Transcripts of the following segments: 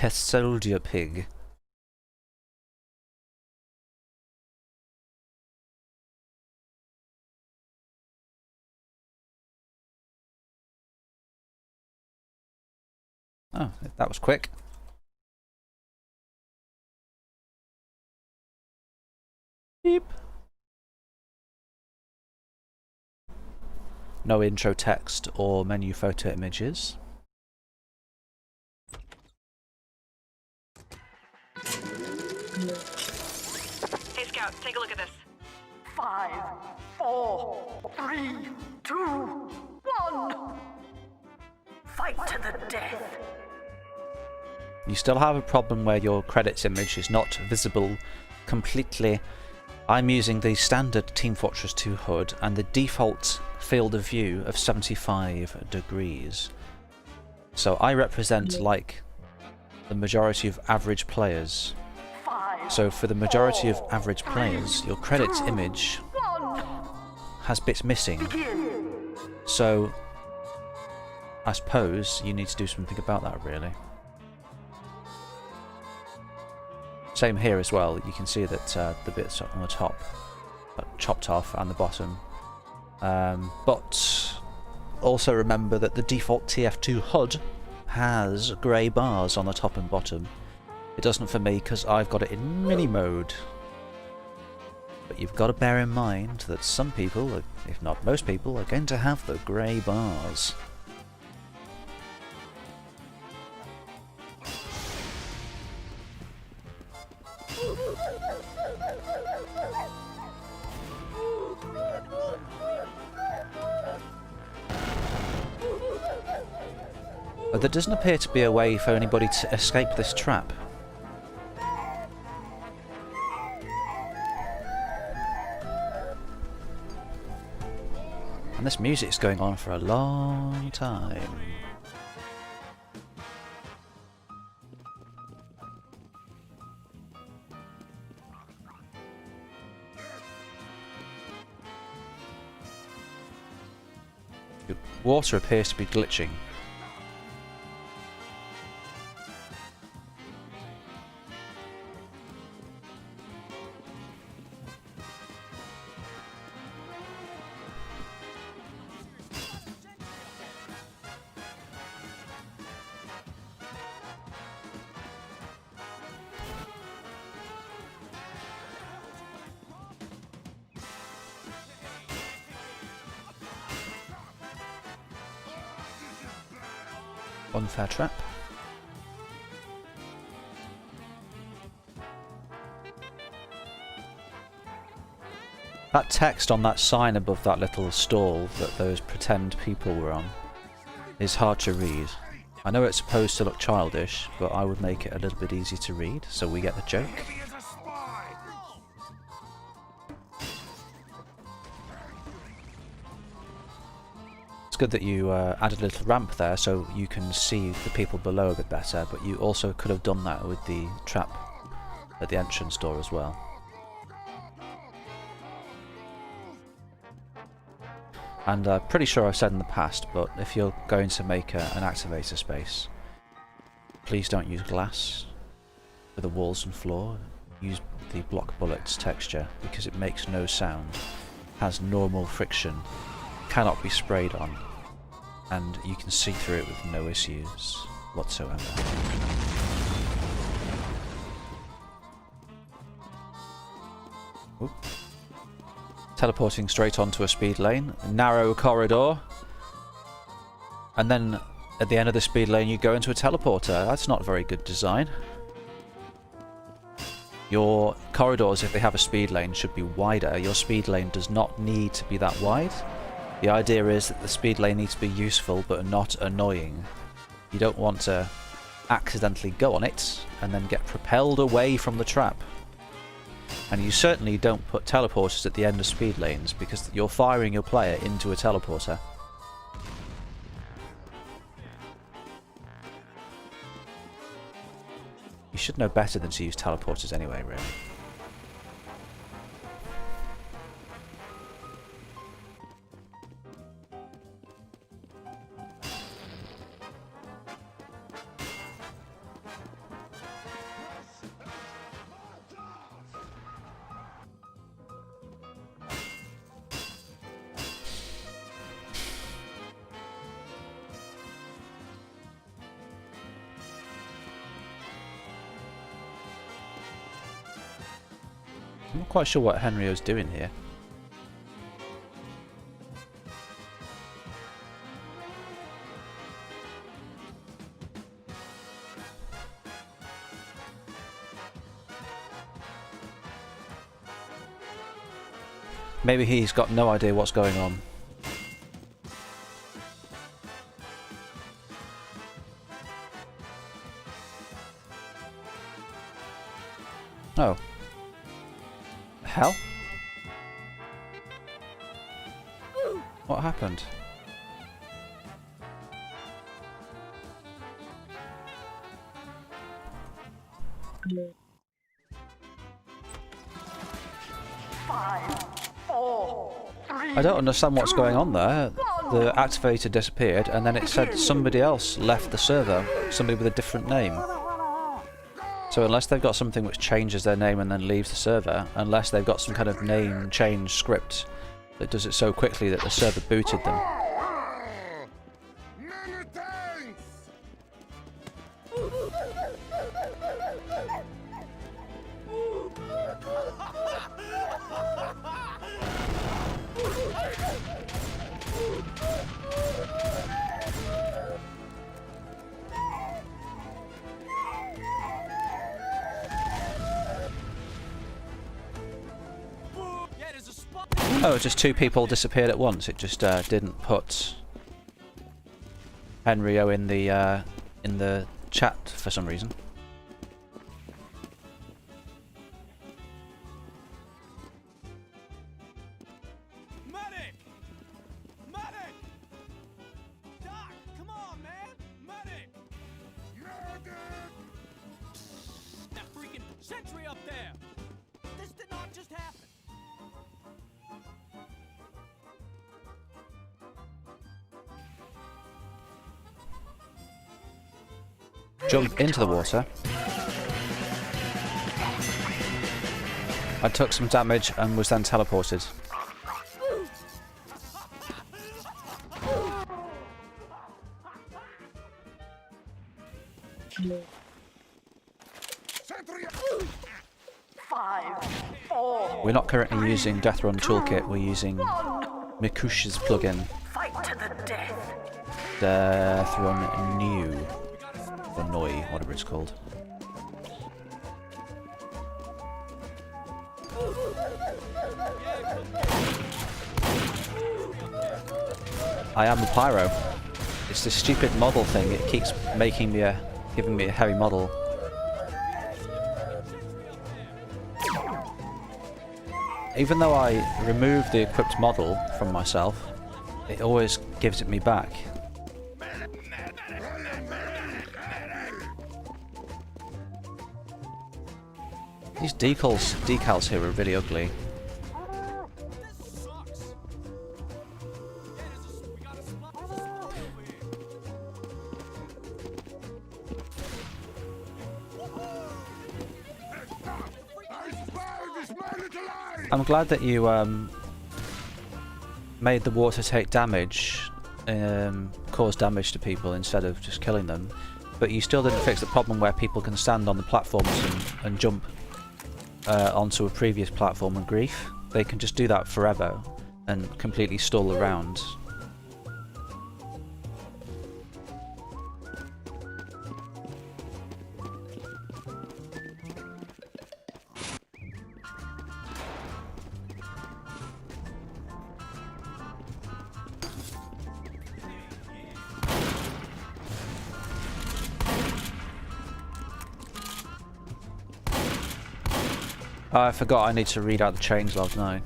TehSoldierPig. Oh, that was quick. Beep. No intro text or menu photo images. Hey Scout, take a look at this. 5, 4, 3, 2, 1. Fight to the death. You still have a problem where your credits image is not visible completely. I'm using the standard Team Fortress 2 HUD and the default field of view of 75 degrees. So I represent like the majority of average players. So for the majority of average players, your credits image has bits missing. So I suppose you need to do something about that, really. Same here as well. You can see that the bits on the top are chopped off and the bottom. But also remember that the default TF2 HUD has grey bars on the top and bottom. It doesn't for me because I've got it in mini mode. But you've got to bear in mind that some people, if not most people, are going to have the grey bars. But there doesn't appear to be a way for anybody to escape this trap. And this music's going on for a long time. The water appears to be glitching. Unfair trap. That text on that sign above that little stall that those pretend people were on is hard to read. I know it's supposed to look childish, but I would make it a little bit easy to read so we get the joke. It's good that you added a little ramp there so you can see the people below a bit better, but you also could have done that with the trap at the entrance door as well. And I'm pretty sure I've said in the past, but if you're going to make an activator space, please don't use glass for the walls and floor. Use the block bullets texture because it makes no sound, has normal friction, cannot be sprayed on, and you can see through it with no issues whatsoever. Oop. Teleporting straight onto a speed lane, narrow corridor, and then at the end of the speed lane you go into a teleporter. That's not very good design. Your corridors, if they have a speed lane, should be wider. Your speed lane does not need to be that wide. The idea is that the speed lane needs to be useful but not annoying. You don't want to accidentally go on it and then get propelled away from the trap. And you certainly don't put teleporters at the end of speed lanes because you're firing your player into a teleporter. You should know better than to use teleporters anyway, really. I'm not quite sure what Henrio's doing here. Maybe he's got no idea what's going on. Oh. Hell? What happened? I don't understand what's going on there. The activator disappeared and then it said somebody else left the server. Somebody with a different name. So unless they've got something which changes their name and then leaves the server, unless they've got some kind of name change script that does it so quickly that the server booted them. Oh, just two people disappeared at once. It just didn't put Henrio in the chat for some reason. Medic! Medic! Doc, come on, man! Medic! Medic! That freaking sentry up there! This did not just happen. Jump into the water. I took some damage and was then teleported. We're not currently using Deathrun toolkit, we're using Mikush's plugin. Fight to the death. Deathrun New. Or Noi, whatever it's called. I am a pyro. It's this stupid model thing, it keeps making me giving me a heavy model. Even though I remove the equipped model from myself, it always gives it me back. These decals here are really ugly. I'm glad that you made the water take damage, cause damage to people instead of just killing them, but you still didn't fix the problem where people can stand on the platforms and jump onto a previous platform and grief. They can just do that forever and completely stall around. I forgot I need to read out the changelog now.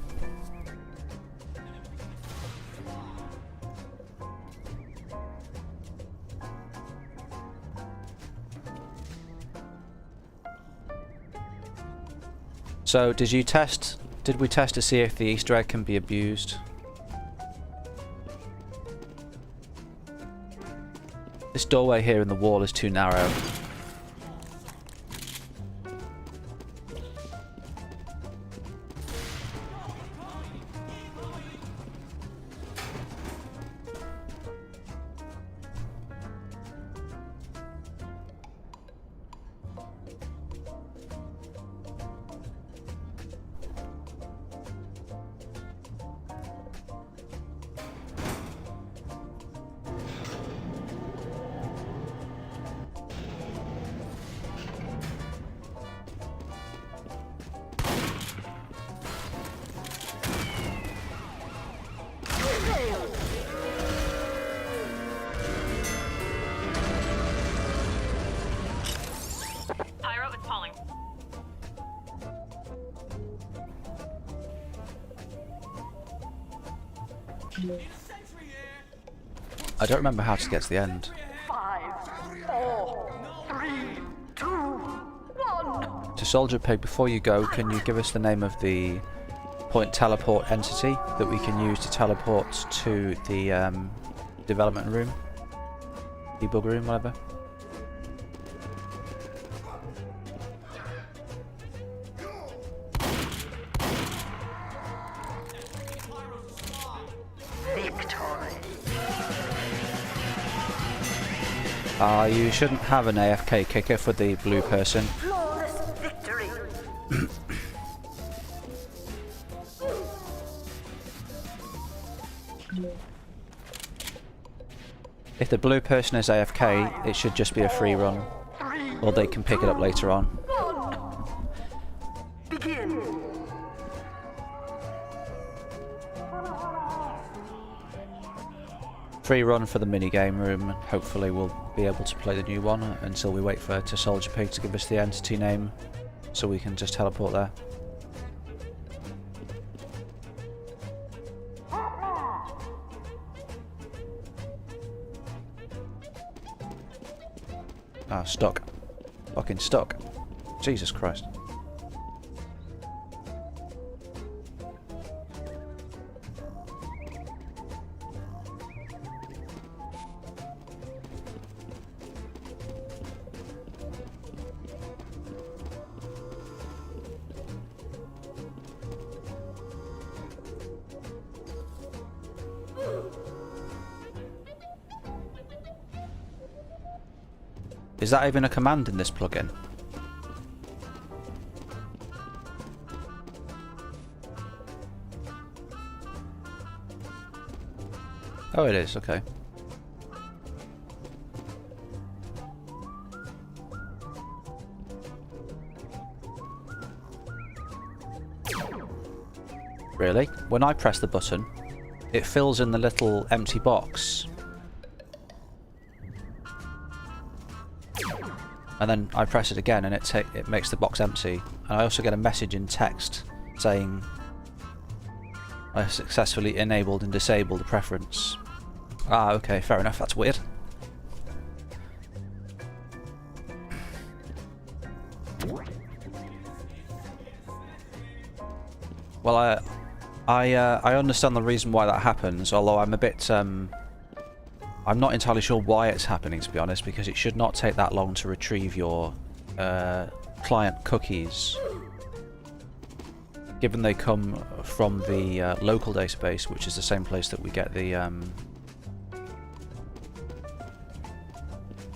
So, did we test to see if the Easter egg can be abused? This doorway here in the wall is too narrow. I don't remember how to get to the end. 5, 4, 3, 2, 1. TehSoldierPig, before you go, can you give us the name of the point teleport entity that we can use to teleport to the development room? Debug room, whatever. You shouldn't have an AFK kicker for the blue person. Flawless victory. If the blue person is AFK, it should just be a free run, or they can pick it up later on. 1. Begin. Free run for the minigame room, and hopefully we'll be able to play the new one until we wait for TehSoldierPig to give us the entity name so we can just teleport there. Ah, stuck. Fucking stuck. Jesus Christ. Is that even a command in this plugin? Oh, it is, okay. Really? When I press the button, it fills in the little empty box. And then I press it again and it makes the box empty. And I also get a message in text saying I successfully enabled and disabled the preference. Ah, okay, fair enough, that's weird. Well, I understand the reason why that happens, although I'm a bit I'm not entirely sure why it's happening, to be honest, because it should not take that long to retrieve your client cookies, given they come from the local database, which is the same place that we get the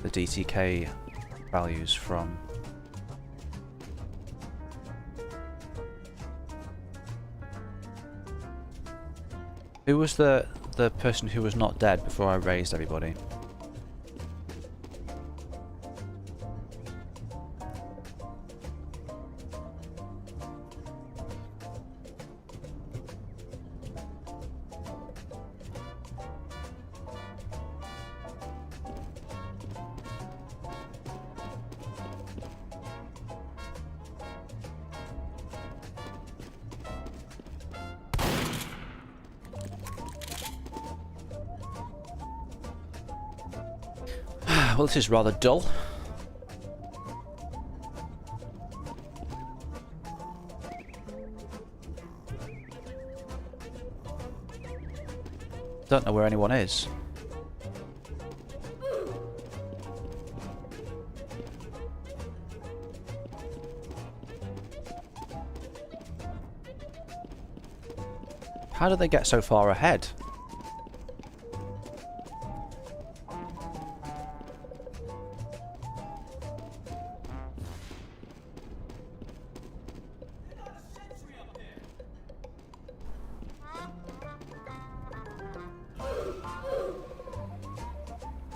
DTK values from. Who was the person who was not dead before I raised everybody? Well, this is rather dull. Don't know where anyone is. How did they get so far ahead?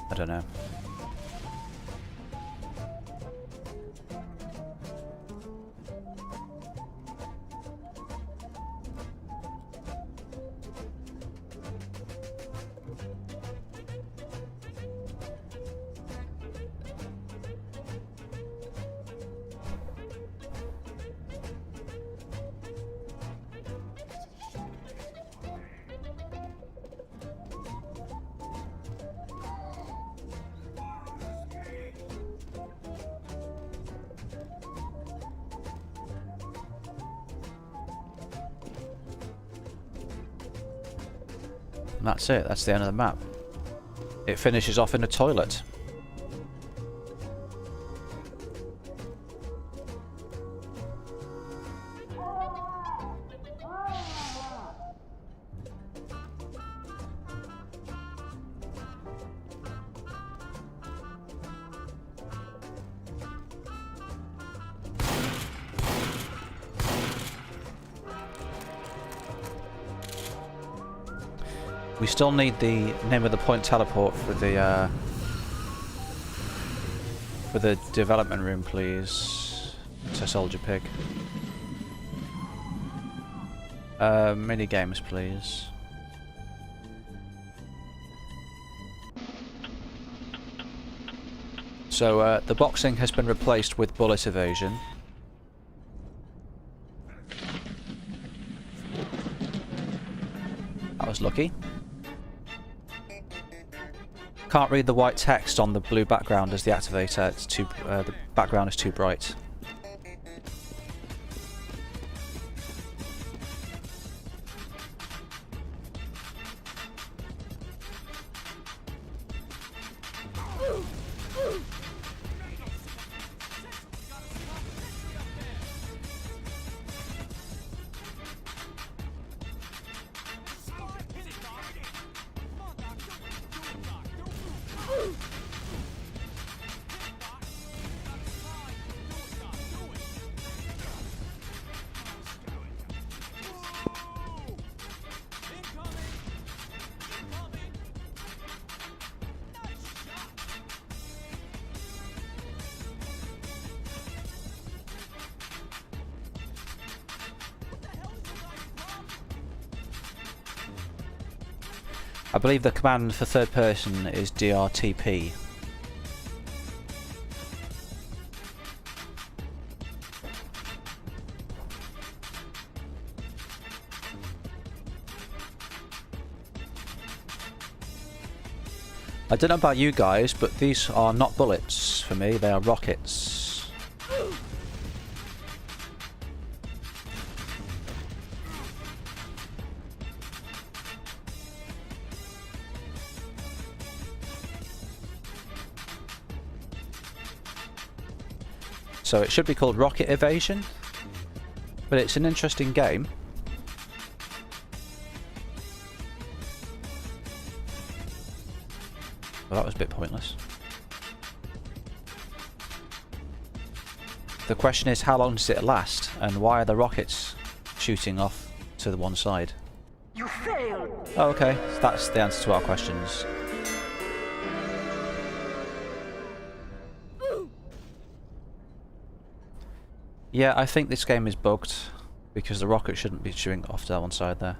I don't know. And that's it, that's the end of the map. It finishes off in a toilet. We still need the name of the point teleport for the development room, please. TehSoldierPig. Mini games, please. So the boxing has been replaced with bullet evasion. That was lucky. Can't read the white text on the blue background as the activator. It's too the background is too bright. I believe the command for third person is DRTP. I don't know about you guys, but these are not bullets for me, they are rockets. So it should be called Rocket Evasion, but it's an interesting game. Well, that was a bit pointless. The question is, how long does it last, and why are the rockets shooting off to the one side? You failed. Oh, okay, so that's the answer to our questions. Yeah, I think this game is bugged, because the rocket shouldn't be shooting off to one side there.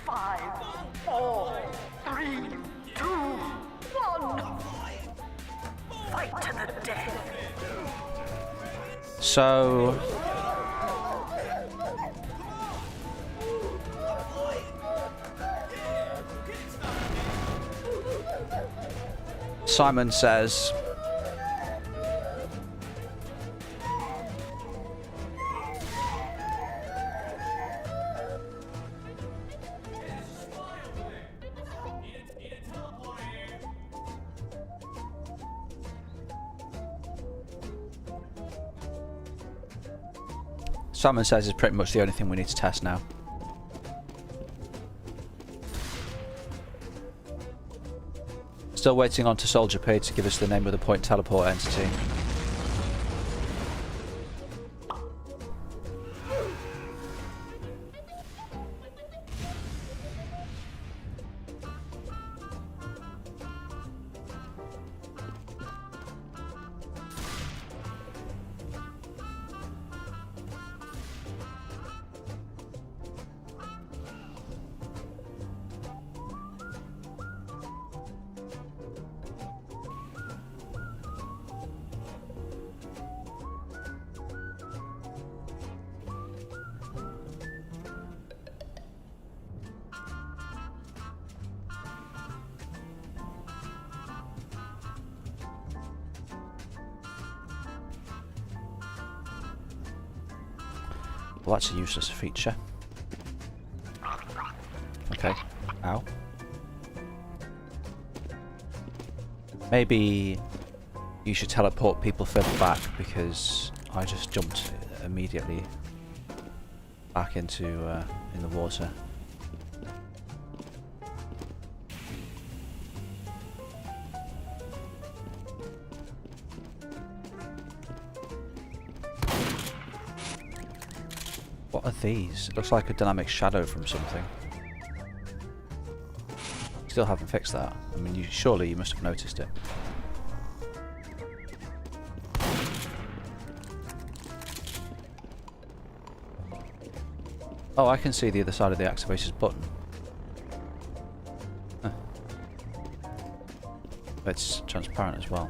5, 4, 3, 2, 1. Fight to the death. So... Simon says... Simon says is pretty much the only thing we need to test now. Still waiting on TehSoldierPig to give us the name of the point teleport entity. Well, that's a useless feature. Okay. Ow. Maybe you should teleport people further back, because I just jumped immediately back into in the water. What are these? It looks like a dynamic shadow from something. Still haven't fixed that. I mean, surely you must have noticed it. Oh, I can see the other side of the activator's button. Huh. It's transparent as well.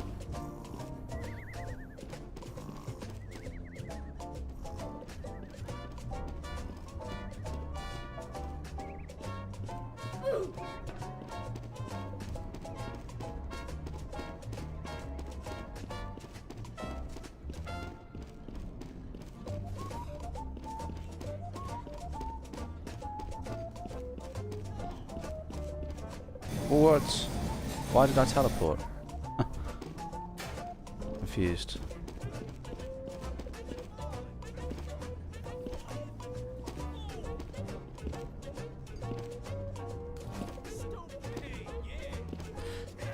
What? Why did I teleport? Confused.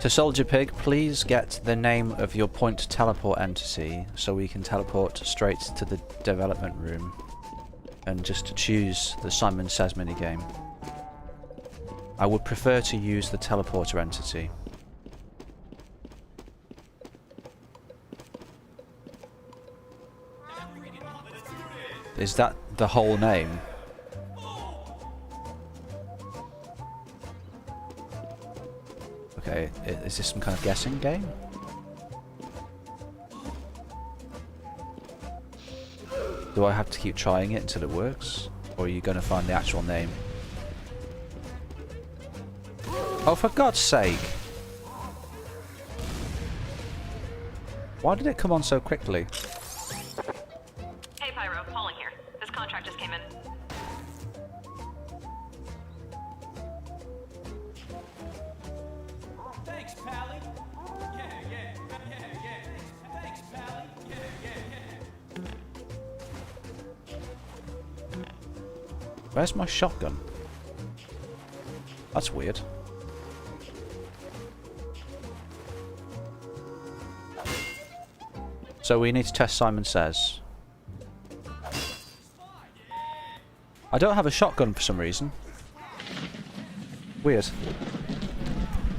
TehSoldierPig, please get the name of your point teleport entity so we can teleport straight to the development room and just choose the Simon Says minigame. I would prefer to use the teleporter entity. Is that the whole name? Okay, is this some kind of guessing game? Do I have to keep trying it until it works? Or are you going to find the actual name? Oh, for God's sake! Why did it come on so quickly? Hey, Pyro, Pauling here. This contract just came in. Thanks, Pally. Yeah. Thanks, Pally. Yeah. Where's my shotgun? That's weird. So we need to test Simon Says. I don't have a shotgun for some reason. Weird.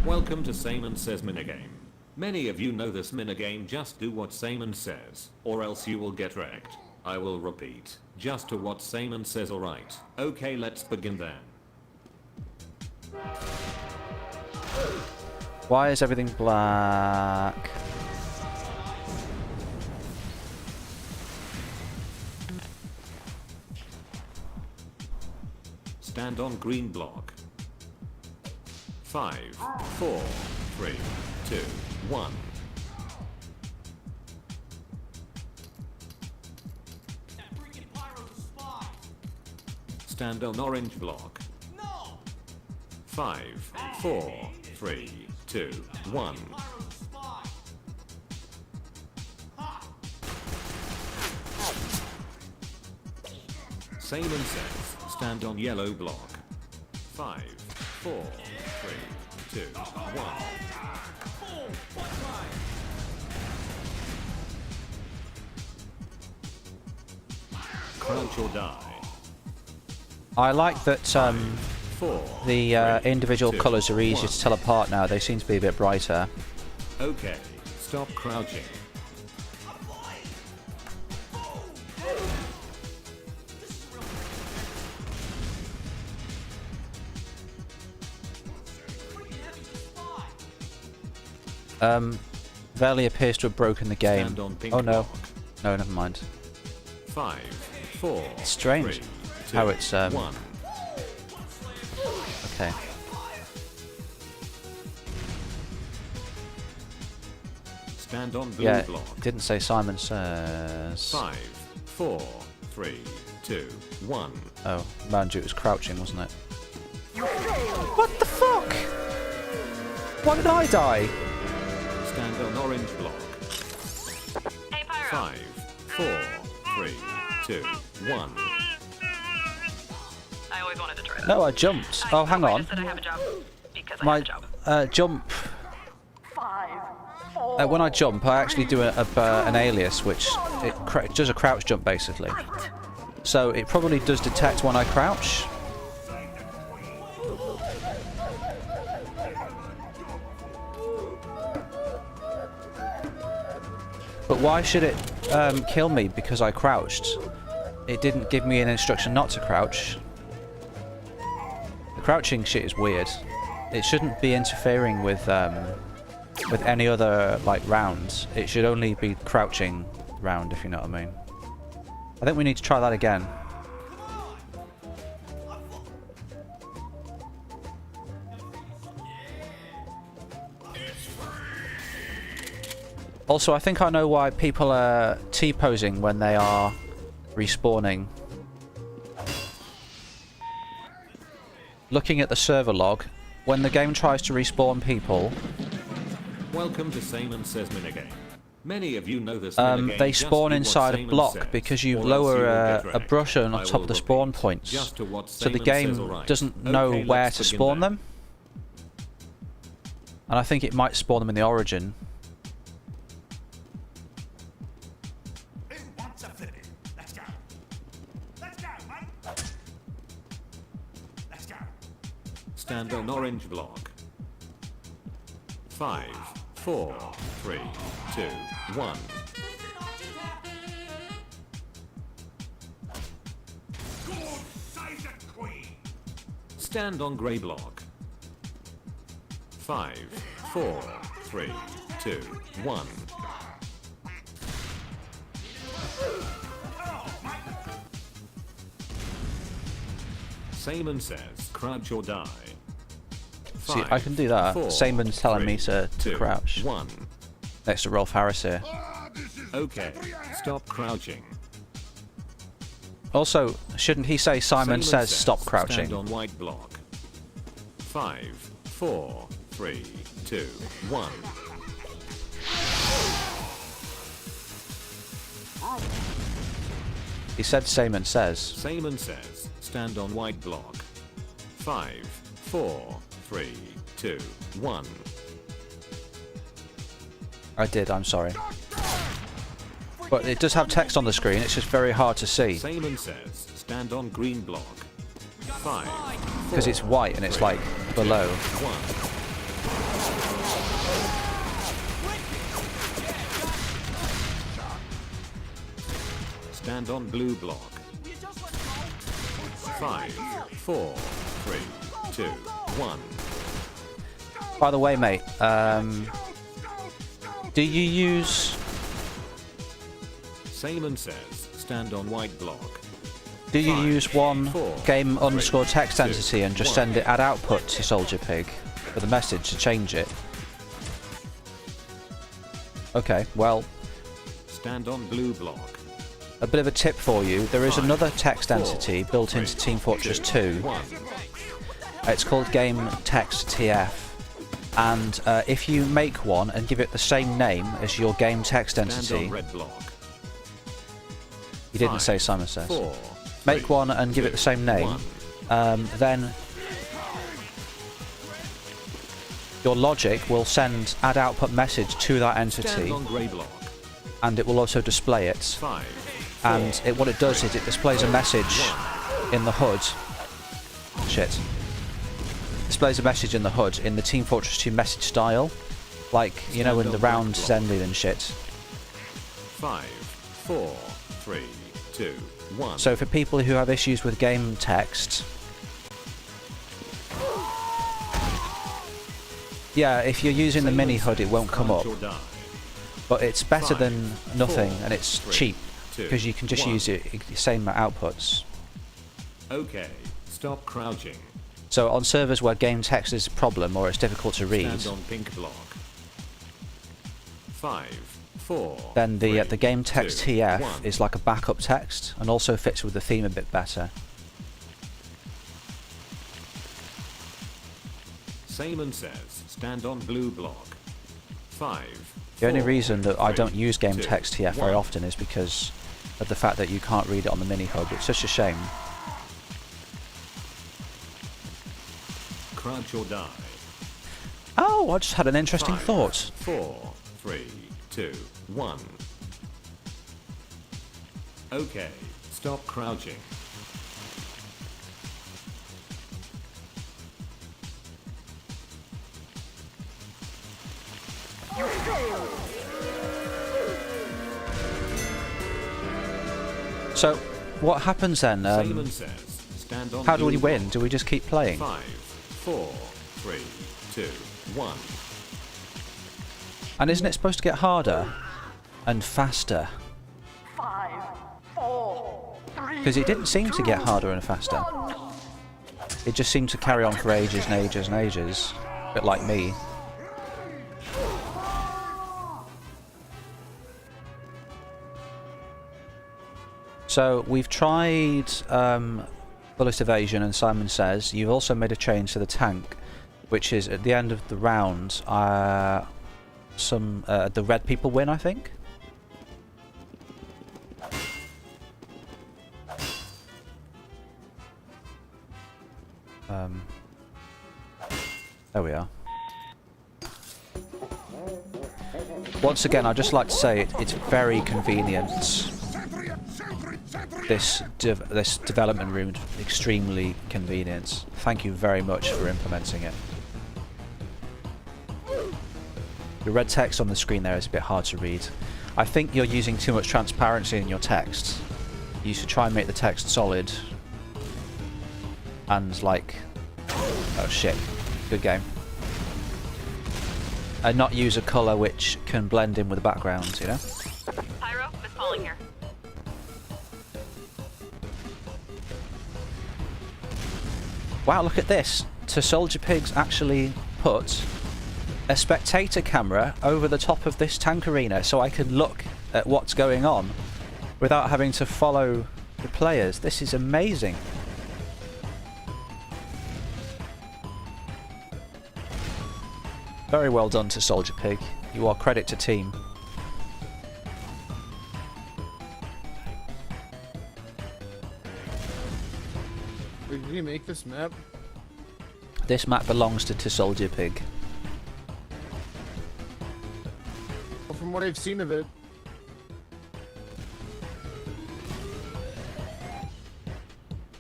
Welcome to Simon Says minigame. Many of you know this minigame. Just do what Simon says, or else you will get wrecked. I will repeat. Just do what Simon says, alright. Okay, let's begin then. Why is everything black? Stand on green block. 5, 4, 3, 2, 1. That freaking Pyro's a spy. Stand on orange block. No! 5, 4, 3, 2, 1. Pyro's a spy. Ha! Simon Says. Stand on yellow block. 5, 4, 3, 2, 1. Boom! What time? Crouch or die. I like that 4. the 3, individual 2, colours are easier 1. to tell apart now. They seem to be a bit brighter. Okay. Stop crouching. Verily appears to have broken the game. Stand on pink Oh no. block. No, never mind. 5, 4. It's strange 3, 2, how it's 1. Okay. Stand on blue Yeah, block. didn't say Simon Says. 5, 4, 3, 2, 1. Oh, mind you, it was crouching, wasn't it? You failed. What the fuck? Why did I die? Stand on orange block. Hey, Pyro. 5, 4, 3, 2, 1. I always wanted to try that. No, I jumped. Oh, hang I on. just said I have a job because I My have a job. jump. 5, 4, When I jump, I actually do an alias, which it does a crouch jump basically. fight. So it probably does detect when I crouch. But why should it kill me because I crouched? It didn't give me an instruction not to crouch. The crouching shit is weird. It shouldn't be interfering with any other like rounds. It should only be crouching round, if you know what I mean. I think we need to try that again. Also, I think I know why people are T-posing when they are respawning. Looking at the server log, when the game tries to respawn people, Welcome to Same Says minigame. Many of you know this minigame. they Just spawn do what inside a Same block says, because you or else lower you will a get wrecked. brush on I top will of the spawn repeat. points. Just to what So the Same game says, alright. doesn't know Okay, where let's to begin spawn then. them. And I think it might spawn them in the origin. Who wants a flippy? Let's go. Let's go, mate. Let's go. Stand on orange block. 5, 4, 3, 2, 1. God save the Queen. Stand on grey block. 5, 4, 3, 2, 1. Same says, crouch or die. See, I can do that. Saman's telling me to crouch. 1. Next to Rolf Harris here. Okay, stop crouching. Also, shouldn't he say Simon says stop crouching? Stand on white block. 5, 4, 3, 2, 1. He said Simon says. Same says, stand on white block. 5, 4, 3, 2, 1. I did, I'm sorry. But it does have text on the screen, it's just very hard to see. Same says, stand on green block. 5, Because it's white and it's like below. 1. Stand on blue block. 5, 4, 3, 2, 1. By the way, mate, do you use... Same says, stand on white block. Do you 5, use one 4, game 3, underscore text 2, entity and just 1. send it add output to TehSoldierPig with a message to change it? Okay, well, Stand on blue block. a bit of a tip for you. There is 5, another text 4, entity built into 3, Team Fortress 2. 1. It's called Game Text TF. And if you make one and give it the same name as your game text Stand entity, on red block. he didn't 5, say Simon says. 4, Make 3, one and give it the 2, same name. 1. Then your logic will send add output message to that entity, Stand on grey block. and it will also display it. 5, 4, And what it does is it displays a message in the HUD. Shit. Displays a message in the HUD in the Team Fortress 2 message style, like you know when the rounds ended and shit. 5, 4, 3, 2, 1. So for people who have issues with game text, yeah, if you're using the mini HUD, it won't come up. Crouch or die. But it's better 5, than nothing, 4, and it's 3, cheap 2, because you can just 1. use it the same outputs. Okay, stop crouching. So on servers where game text is a problem or it's difficult to read, Stand on pink block. 5, 4. then the 3, game text 2, TF 1. is like a backup text and also fits with the theme a bit better. Simon says, stand on blue block. 5. The only 4, reason that I 3, don't use game 2, text TF very 1. often is because of the fact that you can't read it on the mini hub. It's such a shame. Crouch or die. Oh, I just had an interesting 5, thought. 4, 3, 2, 1. Okay, stop crouching. So, what happens then? Simon says, stand on How do we blue win? block. Do we just keep playing? 5, 4, 3, 2, 1. And isn't it supposed to get harder and faster? 5, 4, 3. Because it didn't seem to get harder and faster. It just seemed to carry on for ages and ages and ages. A bit like me. So we've tried bullet evasion, and Simon says you've also made a change to the tank, which is at the end of the round. The red people win, I think. There we are. Once again, I'd just like to say it's very convenient. This development room is extremely convenient. Thank you very much for implementing it. The red text on the screen there is a bit hard to read. I think you're using too much transparency in your text. You should try and make the text solid. And like... Oh shit. Good game. And not use a colour which can blend in with the background, you know? Pyro, Miss Pauling here. Wow, look at this. TehSoldierPig's actually put a spectator camera over the top of this tank arena so I can look at what's going on without having to follow the players. This is amazing. Very well done, TehSoldierPig. You are credit to team. Wait, did he make this map? This map belongs to TehSoldierPig. Well, from what I've seen of it,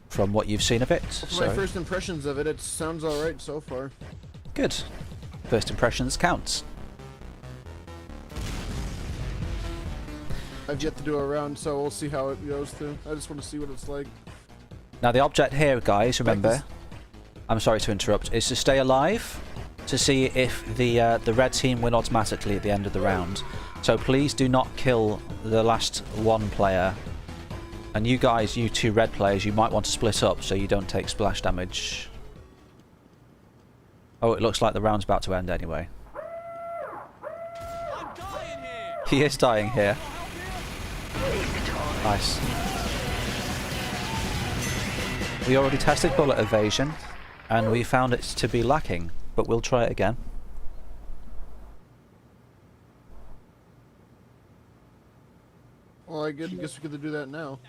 From what you've seen of it, from my first impressions of it, it sounds alright so far. Good. First impressions counts. I've yet to do a round, so we'll see how it goes through. I just want to see what it's like. Now the object here, guys, remember, I'm sorry to interrupt, is to stay alive to see if the red team win automatically at the end of the round. So please do not kill the last one player. And you guys, you two red players, you might want to split up so you don't take splash damage. Oh, it looks like the round's about to end anyway. I'm dying here. He is dying here. Nice. We already tested bullet evasion, and we found it to be lacking, but we'll try it again. Well, I guess we could do that now.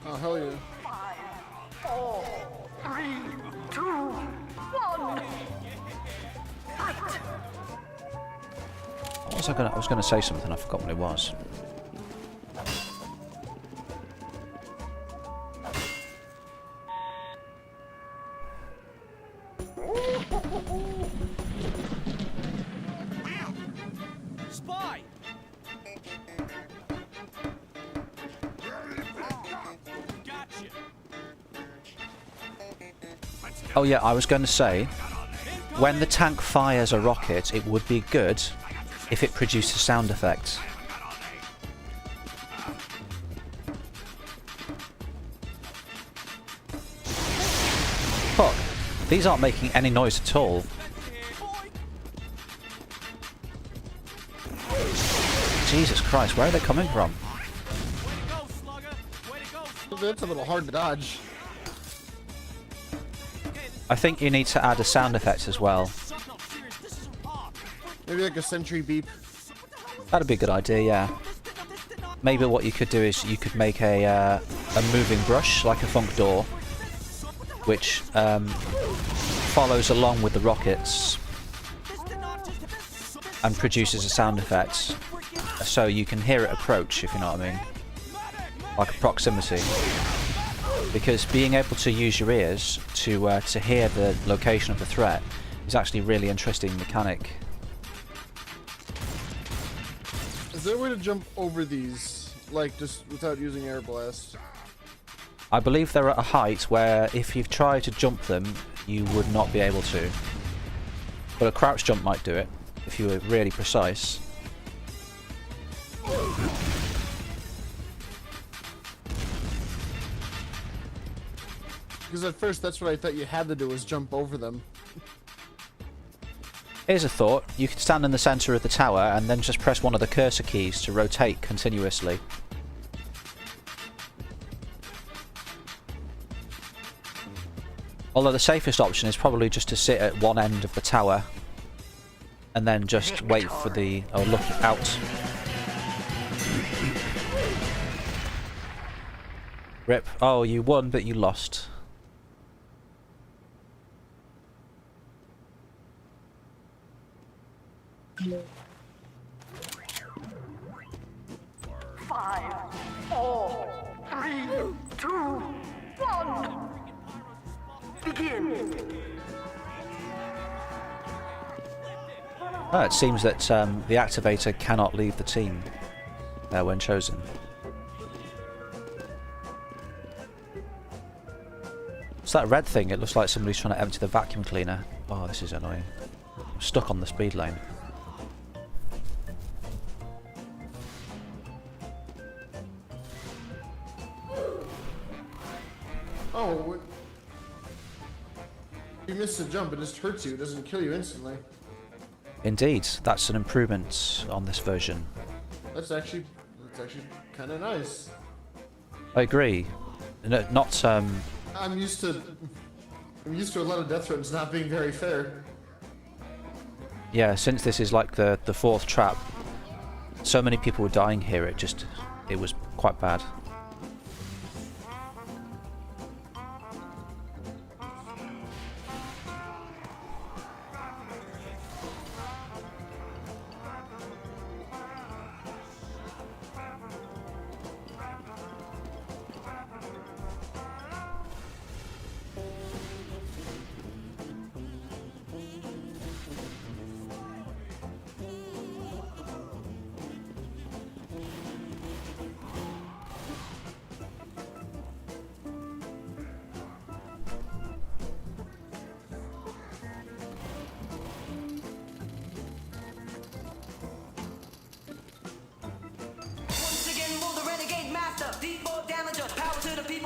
Oh, hell yeah. 5, 4, 3, 2, 1. Fight. I was gonna say something, I forgot what it was. Spy. Gotcha. Oh yeah, I was going to say, when the tank fires a rocket, it would be good if it produces sound effects. Fuck, these aren't making any noise at all. Jesus Christ, where are they coming from? Way to go, slugger. Way to go, slugger. That's a little hard to dodge. Okay, this I think you need to add a sound effect as well. Maybe like a sentry beep. That'd be a good idea, yeah. Maybe what you could do is you could make a moving brush, like a funk door, which follows along with the rockets and produces a sound effect, so you can hear it approach, if you know what I mean. Like a proximity. Because being able to use your ears to hear the location of the threat is actually a really interesting mechanic. Is there a way to jump over these, like just without using air blast? I believe they're at a height where if you've tried to jump them, you would not be able to. But a crouch jump might do it, if you were really precise. Because at first that's what I thought you had to do, was jump over them. Here's a thought. You could stand in the center of the tower and then just press one of the cursor keys to rotate continuously. Although the safest option is probably just to sit at one end of the tower and then just wait for the... oh, look out. Rip. Oh, you won, but you lost. Five, four, three, two, one. Begin. It seems that the activator cannot leave the team when chosen. It's that red thing. It looks like somebody's trying to empty the vacuum cleaner. Oh, this is annoying. I'm stuck on the speed lane. Oh, what? You missed a jump, it just hurts you, it doesn't kill you instantly. Indeed, that's an improvement on this version. That's actually kind of nice. I agree. No, not I'm used to a lot of death runs not being very fair. yeah, since this is like the fourth trap, so many people were dying here, it was quite bad.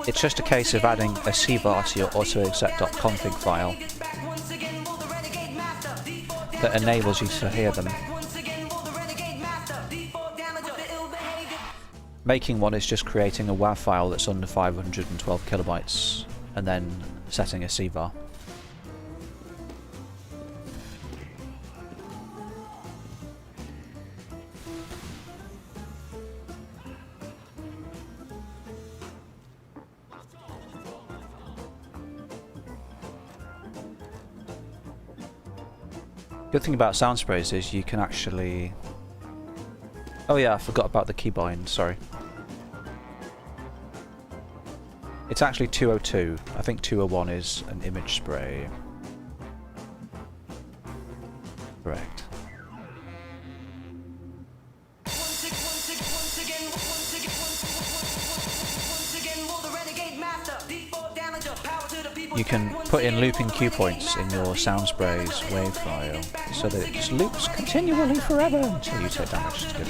It's just a case of adding a cvar to your autoexec.config file that enables you to hear them. Making one is just creating a WAV file that's under 512 kilobytes and then setting a cvar. Good thing about sound sprays is you can actually... oh yeah, I forgot about the keybind, sorry. It's actually 202. I think 201 is an image spray. Correct. You can put in looping cue points in your sound spray's wave file so that it just loops continually forever until you take damage. It's good.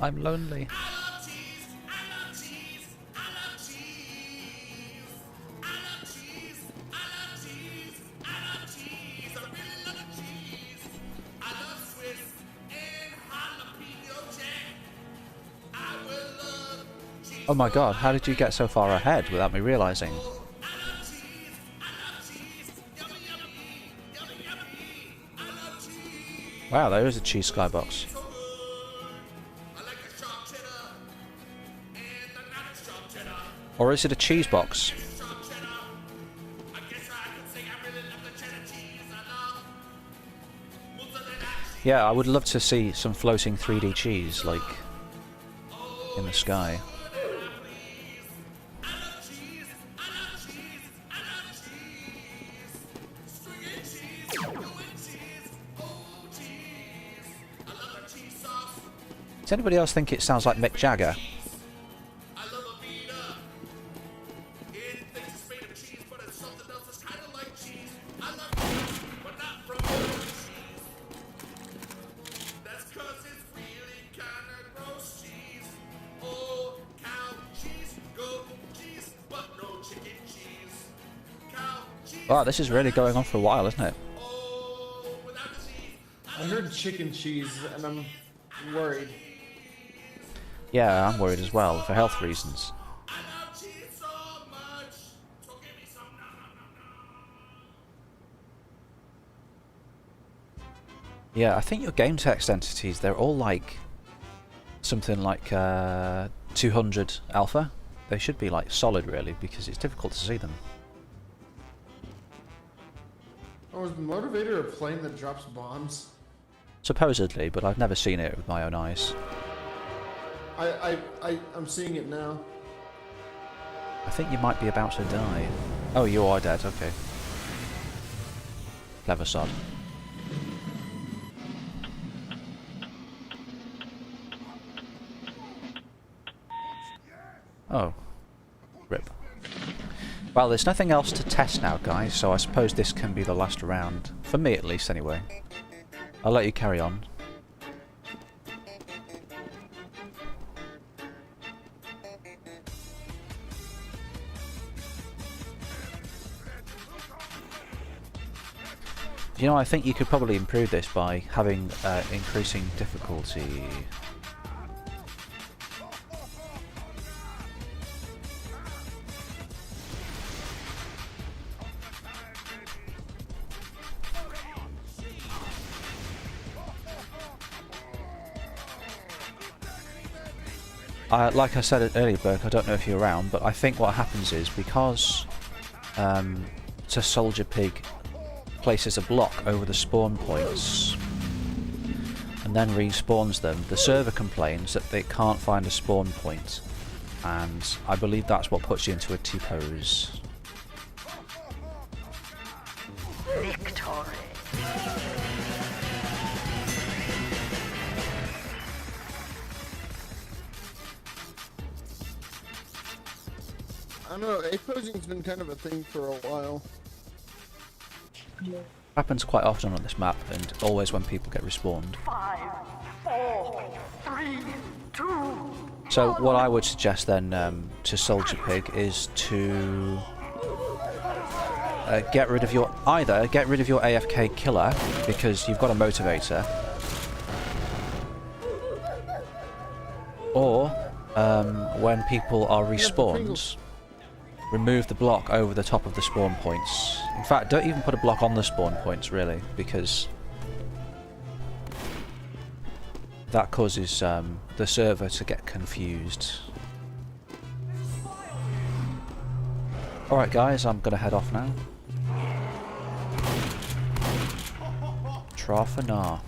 I'm lonely. Oh my god, how did you get so far ahead without me realising? Wow, there is a cheese skybox. Or is it a cheese box? Yeah, I would love to see some floating 3D cheese, like, in the sky. Does anybody else think it sounds like Mick Jagger? Wow, this is really going on for a while, isn't it? I heard chicken cheese, and I'm worried. Yeah, I'm worried as well, for health reasons. Yeah, I think your game text entities, they're all like something like 200 alpha. They should be like solid really, because it's difficult to see them. Oh, is the motivator a plane that drops bombs? Supposedly, but I've never seen it with my own eyes. I'm seeing it now. I think you might be about to die. Oh, you are dead, okay. Clever sod. Oh. Rip. Well, there's nothing else to test now, guys, so I suppose this can be the last round. For me, at least, anyway. I'll let you carry on. You know, I think you could probably improve this by having increasing difficulty. Like I said earlier, Burke, I don't know if you're around, but I think what happens is because TehSoldierPig places a block over the spawn points and then respawns them, the server complains that they can't find a spawn point, and I believe that's what puts you into a T-pose. Victory. I don't know, A-posing's been kind of a thing for a while. Happens quite often on this map, and always when people get respawned. 5, 4, 3, 2. So what I would suggest then to TehSoldierPig is to get rid of your AFK killer, because you've got a motivator, or when people are respawned, remove the block over the top of the spawn points. In fact, don't even put a block on the spawn points, really, because that causes the server to get confused. Alright guys, I'm gonna head off now. Tra for now.